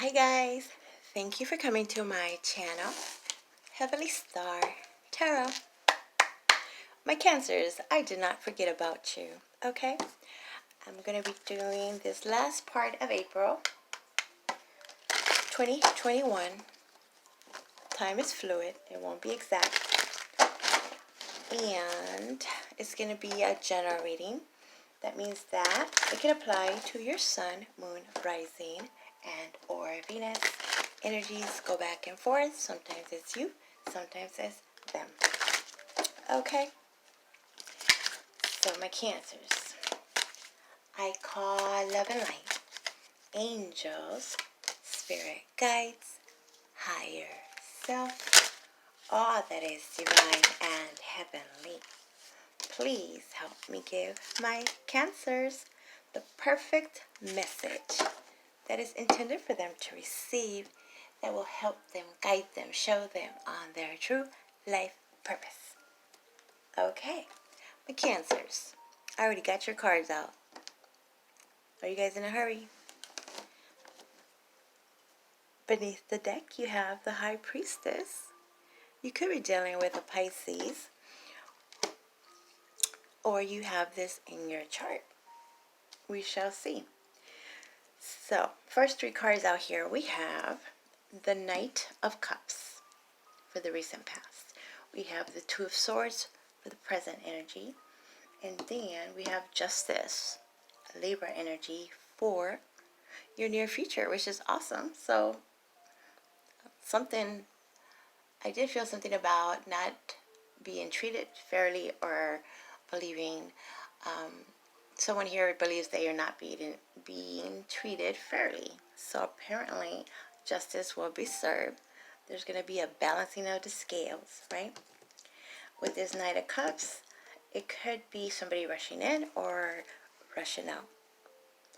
Hi guys, thank you for coming to my channel, Heavenly Star Tarot. My Cancers, I did not forget about you, okay? I'm going to be doing this last part of April 2021. Time is fluid, it won't be exact. And it's going to be a general reading. That means that it can apply to your sun, moon, rising, and or Venus. Energies go back and forth. Sometimes it's you, sometimes it's them. Okay? So my Cancers, I call love and light, angels, spirit guides, higher self, all that is divine and heavenly. Please help me give my Cancers the perfect message that is intended for them to receive, that will help them, guide them, show them on their true life purpose. Okay, my Cancers, I already got your cards out. Are you guys in a hurry? Beneath the deck, you have the High Priestess. You could be dealing with a Pisces, or you have this in your chart. We shall see. So, first three cards out here, we have the Knight of Cups for the recent past. We have the Two of Swords for the present energy. And then we have Justice, Libra energy for your near future, which is awesome. So, I did feel something about not being treated fairly or believing someone here believes that you're not being treated fairly. So apparently justice will be served. There's going to be a balancing of the scales, right? With this Knight of Cups, it could be somebody rushing in or rushing out,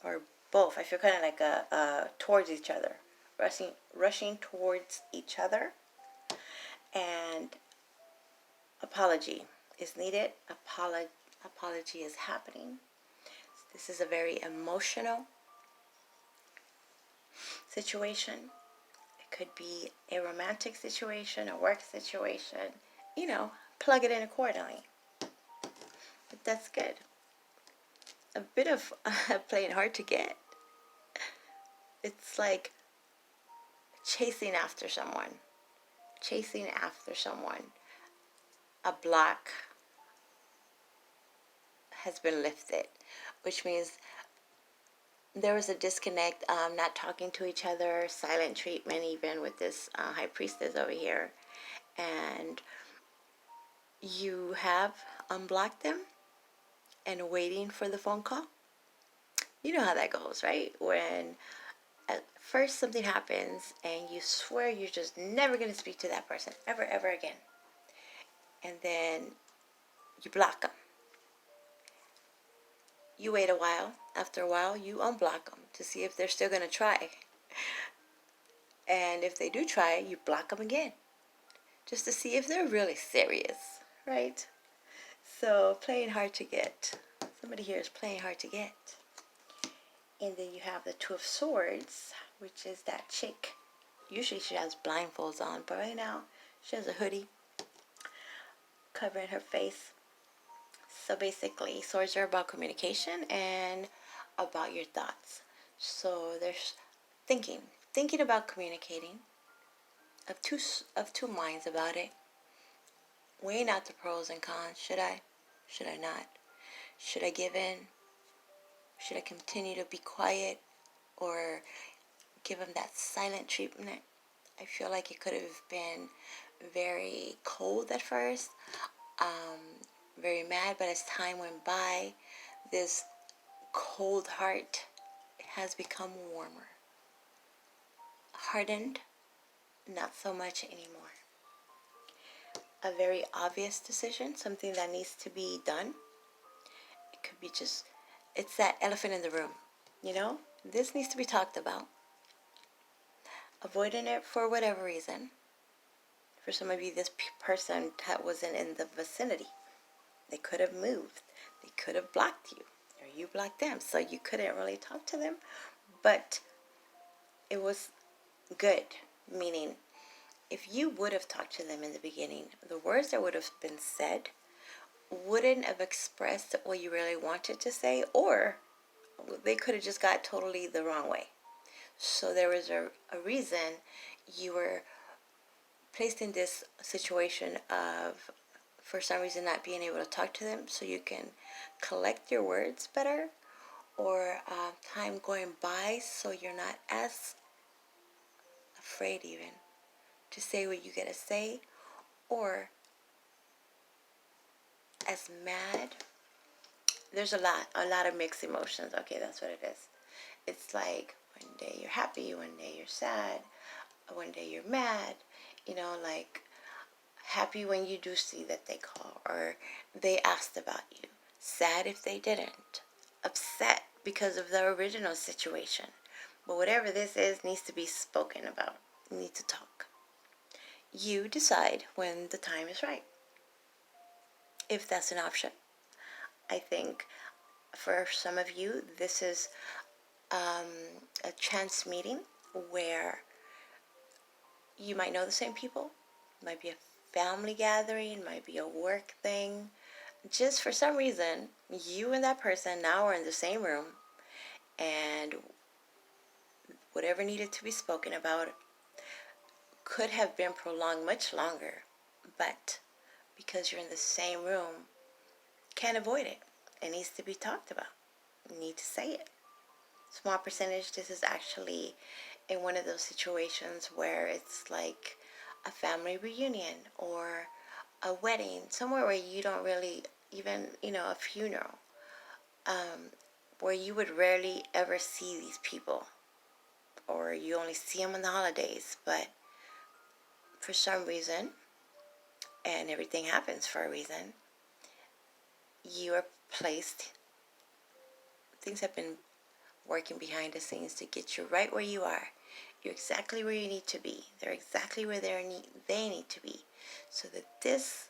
or both. I feel kind of like towards each other, rushing towards each other. And apology is needed. Apology is happening. This is a very emotional situation. It could be a romantic situation, a work situation. You know, plug it in accordingly. But that's good. A bit of playing hard to get. It's like chasing after someone. Chasing after someone. A block has been lifted, which means there was a disconnect, not talking to each other, silent treatment even with this High Priestess over here. And you have unblocked them and waiting for the phone call. You know how that goes, right? When at first something happens and you swear you're just never going to speak to that person ever, ever again. And then you block them. You wait a while. After a while, you unblock them to see if they're still going to try. And if they do try, you block them again, just to see if they're really serious, right? So, playing hard to get. Somebody here is playing hard to get. And then you have the Two of Swords, which is that chick. Usually she has blindfolds on, but right now she has a hoodie covering her face. So basically, swords are about communication and about your thoughts. So there's thinking about communicating, of two minds about it, weighing out the pros and cons. Should I not? Should I give in? Should I continue to be quiet or give him that silent treatment? I feel like it could have been very cold at first, very mad, but as time went by, this cold heart has become warmer. Hardened, not so much anymore. A very obvious decision, something that needs to be done. It could be just, it's that elephant in the room, you know? This needs to be talked about. Avoiding it for whatever reason. For some of you, this person that wasn't in the vicinity. They could have moved. They could have blocked you, or you blocked them, so you couldn't really talk to them. But it was good, meaning if you would have talked to them in the beginning, the words that would have been said wouldn't have expressed what you really wanted to say, or they could have just got totally the wrong way. So there was a reason you were placed in this situation of, for some reason, not being able to talk to them so you can collect your words better, or time going by so you're not as afraid even to say what you gotta say, or as mad. There's a lot of mixed emotions. Okay, that's what it is. It's like one day you're happy, one day you're sad, one day you're mad, like happy when you do see that they call or they asked about you, sad if they didn't, upset because of the original situation. But whatever this is needs to be spoken about. You need to talk. You decide when the time is right, if that's an option. I think for some of you, this is a chance meeting where you might know the same people. It might be a family gathering, might be a work thing. Just for some reason, you and that person now are in the same room, and whatever needed to be spoken about could have been prolonged much longer, but because you're in the same room, can't avoid it. It needs to be talked about. You need to say it. Small percentage, this is actually in one of those situations where it's like a family reunion or a wedding, somewhere where you don't really even, a funeral, where you would rarely ever see these people, or you only see them on the holidays, but for some reason, and everything happens for a reason, you are placed, things have been working behind the scenes to get you right where you are. You're exactly where you need to be. They're exactly where they need to be, so that this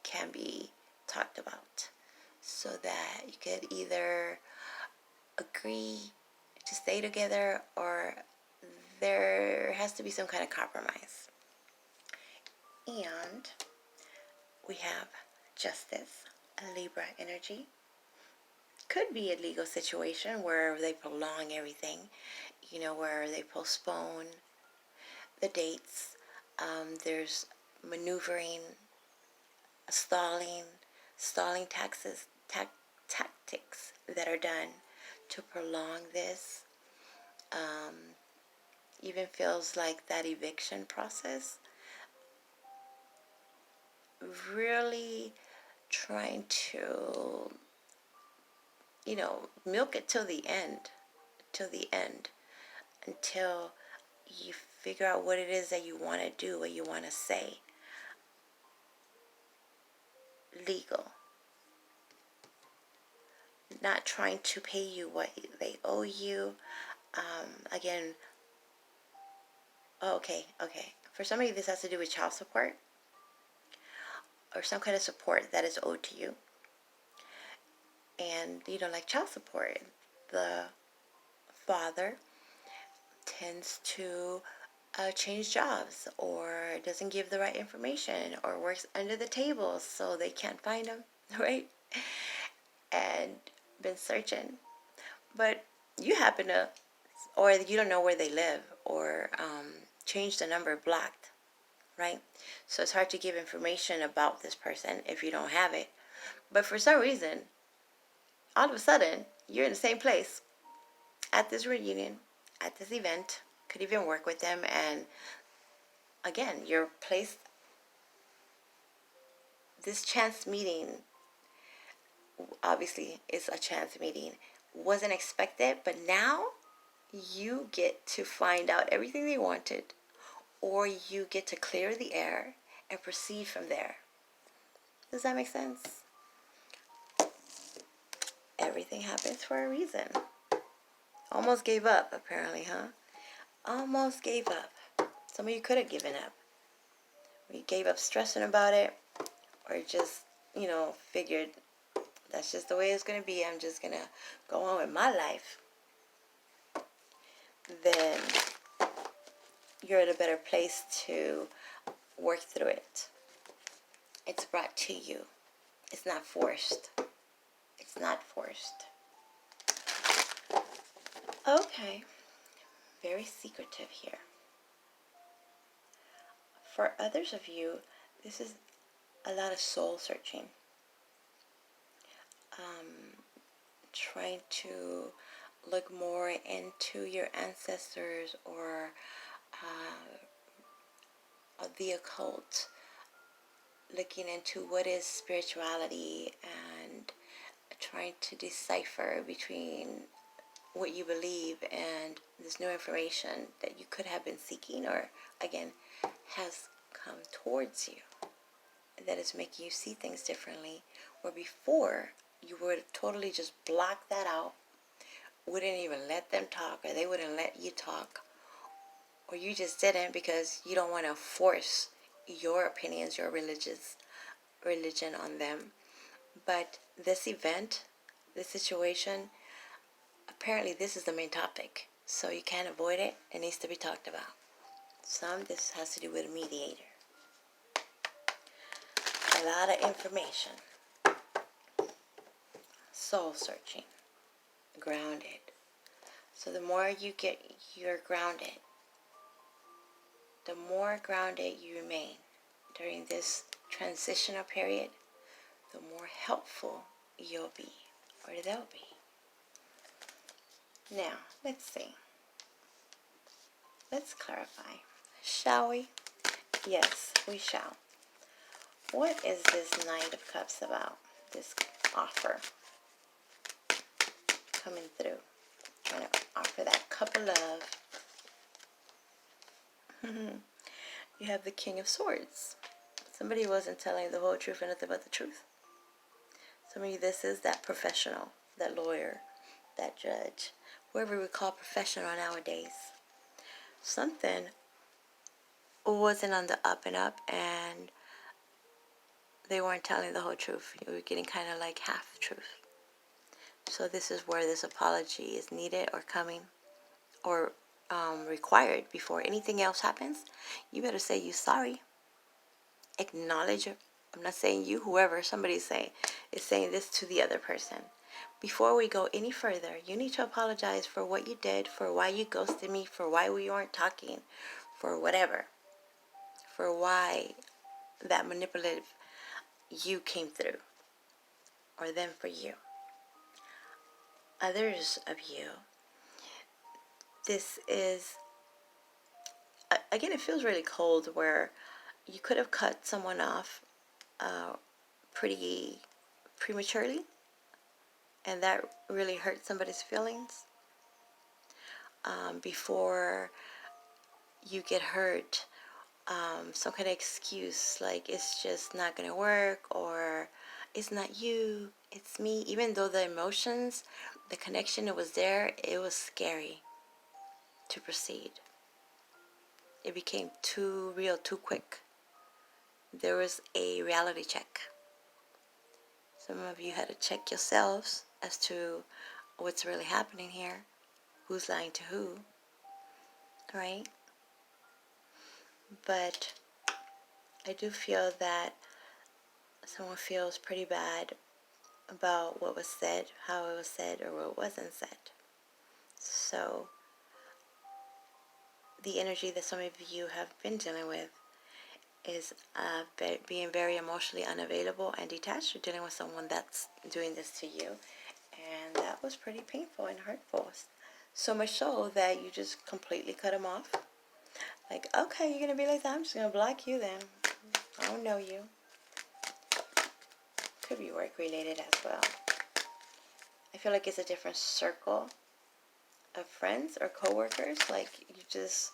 can be talked about, so that you could either agree to stay together or there has to be some kind of compromise. And we have Justice, a Libra energy. Could be a legal situation where they prolong everything, where they postpone the dates. There's maneuvering, stalling tactics that are done to prolong this. Even feels like that eviction process, really trying to, milk it till the end, until you figure out what it is that you want to do, what you want to say. Legal. Not trying to pay you what they owe you. Again, okay. For some of you, this has to do with child support or some kind of support that is owed to you. And, like child support, the father tends to change jobs, or doesn't give the right information, or works under the table so they can't find him, right? And been searching. But you happen to, or you don't know where they live, or change the number blocked, right? So it's hard to give information about this person if you don't have it. But for some reason, all of a sudden, you're in the same place at this reunion, at this event, could even work with them, and again, you're placed, this chance meeting, obviously it's a chance meeting, wasn't expected, but now you get to find out everything they wanted, or you get to clear the air and proceed from there. Does that make sense? Everything happens for a reason. Almost gave up, apparently, huh? Almost gave up. Some of you could have given up. You gave up stressing about it, or just, figured that's just the way it's going to be. I'm just going to go on with my life. Then you're at a better place to work through it. It's brought to you. It's not forced. It's not forced. Okay. Very secretive here. For others of you, this is a lot of soul searching. Trying to look more into your ancestors or the occult, looking into what is spirituality and trying to decipher between what you believe and this new information that you could have been seeking, or again has come towards you, that is making you see things differently, where before you would totally just block that out, wouldn't even let them talk, or they wouldn't let you talk, or you just didn't because you don't want to force your opinions, your religion on them. But this event, this situation, apparently this is the main topic, so you can't avoid it. It needs to be talked about. This has to do with a mediator. A lot of information. Soul searching. Grounded. So the more you're grounded, the more grounded you remain during this transitional period, the more helpful you'll be, or they'll be. Now, let's see. Let's clarify. Shall we? Yes, we shall. What is this Knight of Cups about? This offer coming through. Trying to offer that cup of love. You have the King of Swords. Somebody wasn't telling the whole truth and nothing but the truth. Some of you, this is that professional, that lawyer, that judge, whoever we call professional nowadays. Something wasn't on the up and up, and they weren't telling the whole truth. You were getting kind of like half truth. So this is where this apology is needed, or coming, or required before anything else happens. You better say you're sorry. Acknowledge it. I'm not saying you, whoever somebody's saying is saying this to the other person. Before we go any further, you need to apologize for what you did, for why you ghosted me, for why we weren't talking, for whatever, for why that manipulative you came through, or them for you. Others of you, this is, again, it feels really cold, where you could have cut someone off pretty prematurely, and that really hurt somebody's feelings. Before you get hurt, some kind of excuse like it's just not going to work, or it's not you, it's me. Even though the emotions, the connection, it was there, it was scary to proceed. It became too real, too quick. There was a reality check. Some of you had to check yourselves as to what's really happening here, who's lying to who, right? But I do feel that someone feels pretty bad about what was said, how it was said, or what wasn't said. So the energy that some of you have been dealing with is being very emotionally unavailable and detached. You're dealing with someone that's doing this to you, and that was pretty painful and hurtful. So much so that you just completely cut them off. Like, okay, you're going to be like that, I'm just going to block you then. I don't know you. Could be work related as well. I feel like it's a different circle of friends or co-workers. Like, you just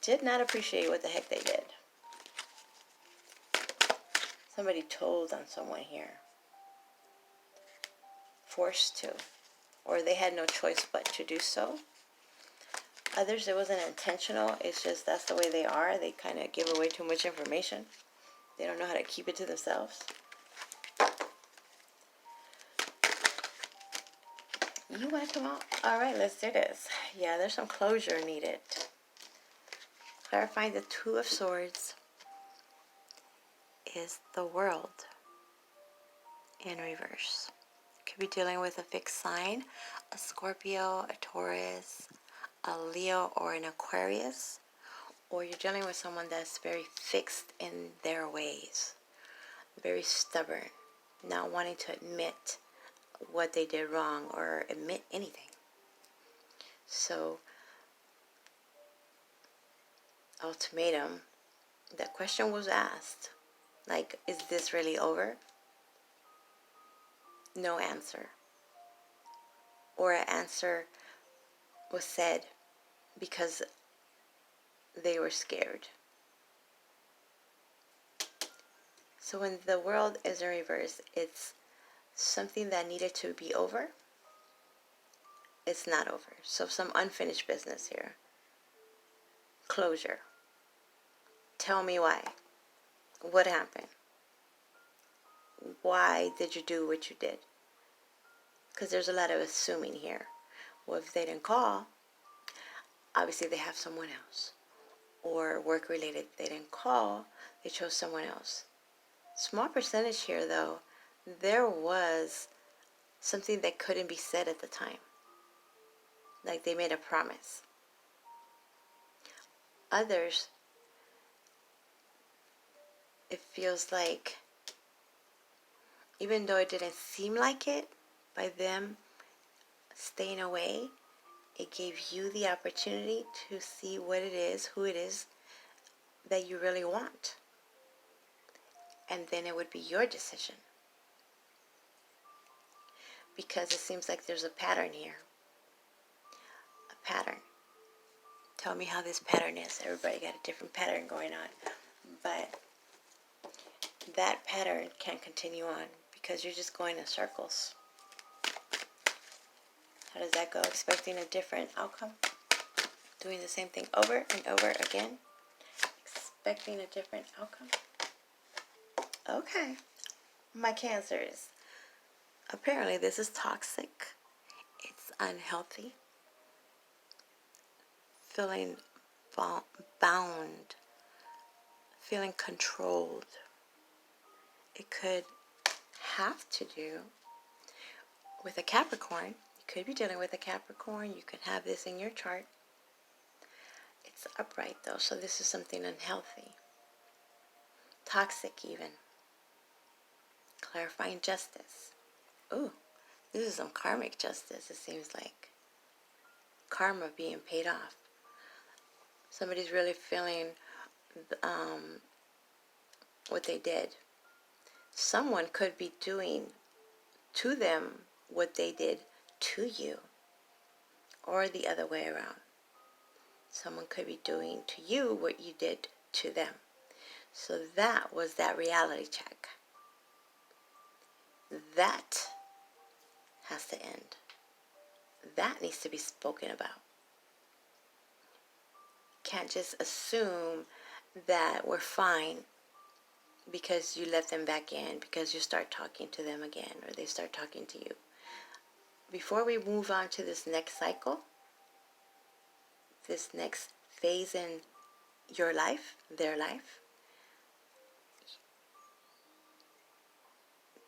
did not appreciate what the heck they did. Somebody told on someone here. Forced to. Or they had no choice but to do so. Others, it wasn't intentional. It's just that's the way they are. They kind of give away too much information. They don't know how to keep it to themselves. You want to come out? All right, let's do this. Yeah, there's some closure needed. Clarifying the Two of Swords is the World in reverse. Could be dealing with a fixed sign, a Scorpio, a Taurus, a Leo, or an Aquarius. Or you're dealing with someone that's very fixed in their ways, very stubborn, not wanting to admit what they did wrong or admit anything. So, ultimatum, that question was asked, like, is this really over? No answer. Or an answer was said because they were scared. So when the World is in reverse, it's something that needed to be over. It's not over. So some unfinished business here. Closure. Tell me why. What happened? Why did you do what you did? Because there's a lot of assuming here. Well, if they didn't call, obviously they have someone else. Or work-related, they didn't call, they chose someone else. Small percentage here, though, there was something that couldn't be said at the time. Like they made a promise. Others, it feels like, even though it didn't seem like it, by them staying away, it gave you the opportunity to see what it is, who it is that you really want. And then it would be your decision. Because it seems like there's a pattern here. A pattern. Tell me how this pattern is. Everybody got a different pattern going on. But that pattern can't continue on because you're just going in circles. How does that go? Expecting a different outcome? Doing the same thing over and over again? Expecting a different outcome? Okay. My Cancers. Apparently this is toxic. It's unhealthy. Feeling bound. Feeling controlled. It could have to do with a Capricorn. You could be dealing with a Capricorn. You could have this in your chart. It's upright though, so this is something unhealthy. Toxic even. Clarifying justice. Ooh, this is some karmic justice, it seems like. Karma being paid off. Somebody's really feeling what they did. Someone could be doing to them what they did to you. Or the other way around. Someone could be doing to you what you did to them. So that was that reality check. That has to end. That needs to be spoken about. Can't just assume that we're fine because you let them back in, because you start talking to them again, or they start talking to you. Before we move on to this next cycle, this next phase in your life, their life,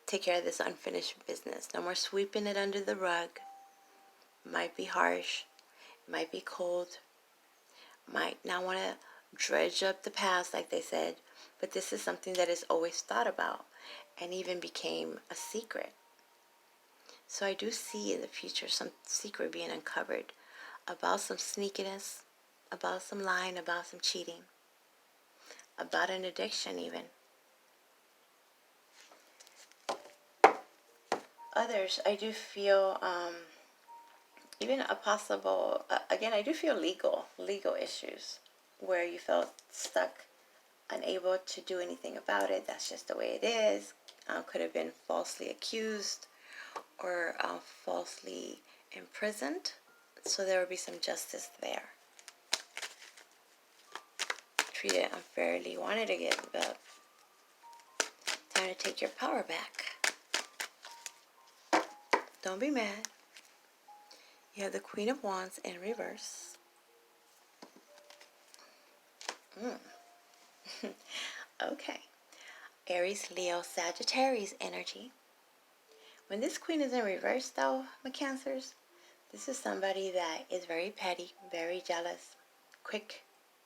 take care of this unfinished business. No more sweeping it under the rug. Might be harsh, might be cold, might not want to dredge up the past like they said, but this is something that is always thought about and even became a secret. So I do see in the future some secret being uncovered about some sneakiness, about some lying, about some cheating, about an addiction even. Others, I do feel even a possible, again, I do feel legal issues where you felt stuck, unable to do anything about it. That's just the way it is. Could have been falsely accused or falsely imprisoned. So there will be some justice there. Treated unfairly, wanted to give up. Time to take your power back. Don't be mad. You have the Queen of Wands in reverse. Okay. Aries, Leo, Sagittarius energy. When this queen is in reverse, though, my Cancers, this is somebody that is very petty, very jealous, quick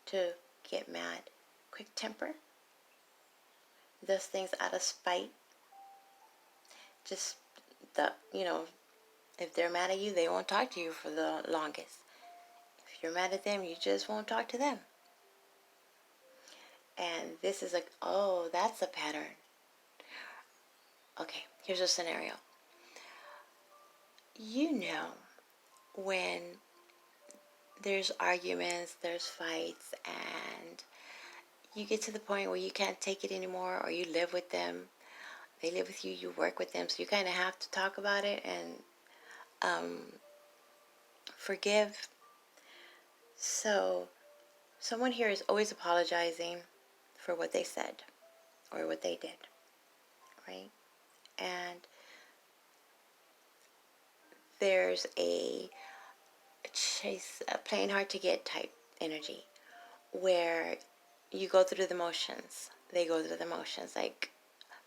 to get mad, quick temper, does things out of spite. Just if they're mad at you, they won't talk to you for the longest. If you're mad at them, you just won't talk to them. And this is like, oh, that's a pattern. Okay, here's a scenario. When there's arguments, there's fights, and you get to the point where you can't take it anymore, or you live with them, they live with you, you work with them, so you kind of have to talk about it and forgive. So someone here is always apologizing for what they said or what they did, right? And there's a chase, a playing hard to get type energy where you go through the motions. They go through the motions. Like,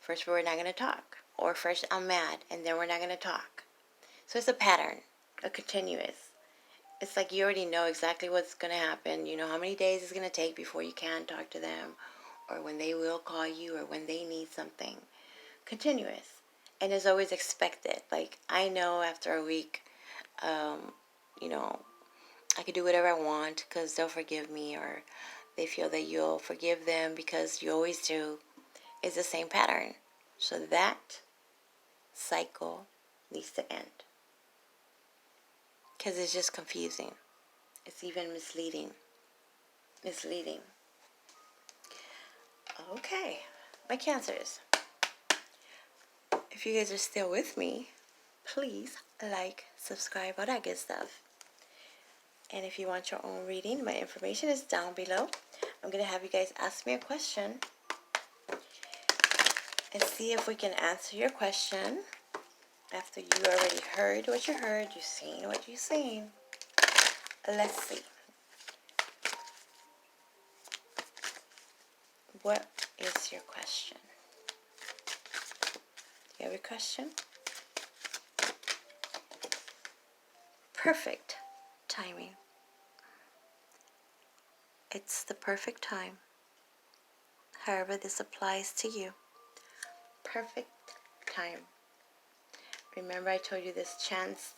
first we're not going to talk, or first I'm mad, and then we're not going to talk. So it's a pattern, a continuous. It's like you already know exactly what's going to happen. You know how many days it's going to take before you can talk to them, or when they will call you, or when they need something. Continuous. And it's always expected. Like, I know after a week, I can do whatever I want because they'll forgive me, or they feel that you'll forgive them because you always do. It's the same pattern. So that cycle needs to end. Because it's just confusing. It's even misleading. Okay, my Cancers. If you guys are still with me, please like, subscribe, all that good stuff. And if you want your own reading, my information is down below. I'm going to have you guys ask me a question and see if we can answer your question after you already heard what you heard, you've seen what you've seen. Let's see. What is your question? Do you have a question? Perfect timing. It's the perfect time. However this applies to you. Perfect time. Remember I told you this chance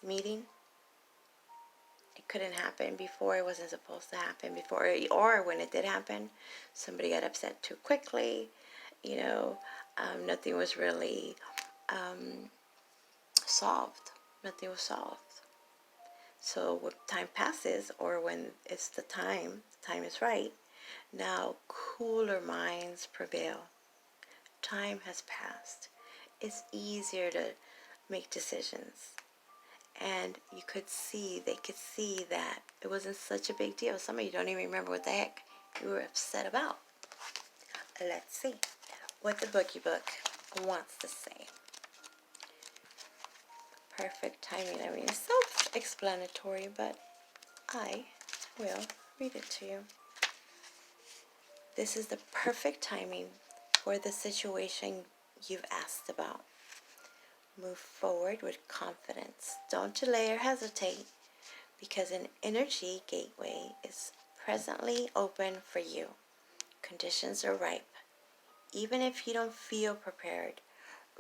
meeting? It couldn't happen before. It wasn't supposed to happen before. Or when it did happen, somebody got upset too quickly. Nothing was really solved. Nothing was solved. So when time passes, or when it's the time is right, now cooler minds prevail. Time has passed. It's easier to make decisions. And they could see that it wasn't such a big deal. Some of you don't even remember what the heck you were upset about. Let's see what the bookie book wants to say. Perfect timing. I mean, it's self-explanatory, but I will read it to you. This is the perfect timing for the situation you've asked about. Move forward with confidence. Don't delay or hesitate, because an energy gateway is presently open for you. Conditions are ripe. Even if you don't feel prepared,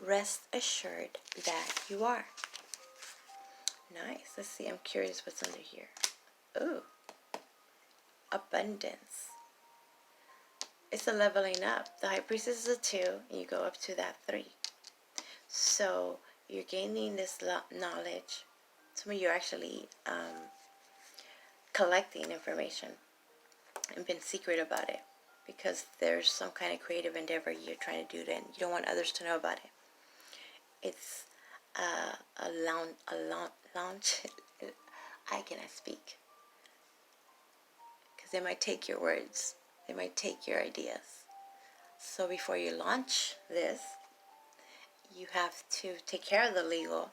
rest assured that you are. Nice. Let's see. I'm curious what's under here. Ooh. Abundance. It's a leveling up. The High Priestess is a 2, and you go up to that 3. So you're gaining this knowledge. Some of you are actually collecting information and been secret about it, because there's some kind of creative endeavor you're trying to do, and you don't want others to know about it. It's a launch. I cannot speak, because they might take your words. They might take your ideas. So before you launch this, you have to take care of the legal,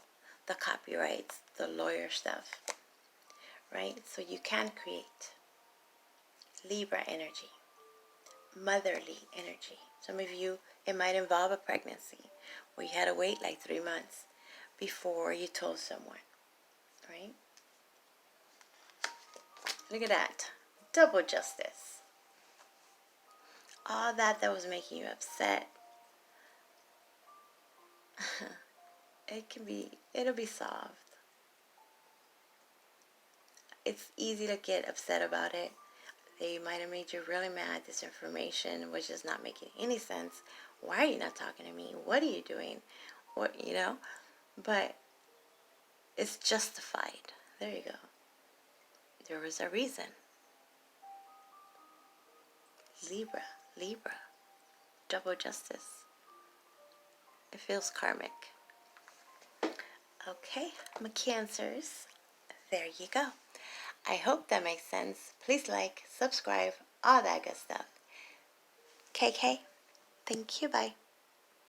the copyrights, the lawyer stuff, right? So you can create. Libra energy, motherly energy. Some of you, it might involve a pregnancy where you had to wait like 3 months before you told someone, right? Look at that. Double justice. All that was making you upset, it'll be solved. It's easy to get upset about it. They might have made you really mad. This information was just not making any sense. Why are you not talking to me? What are you doing? What, But it's justified. There you go. There was a reason. Libra. Double justice. It feels karmic. Okay, my Cancers. There you go. I hope that makes sense. Please like, subscribe, all that good stuff. KK, thank you, bye.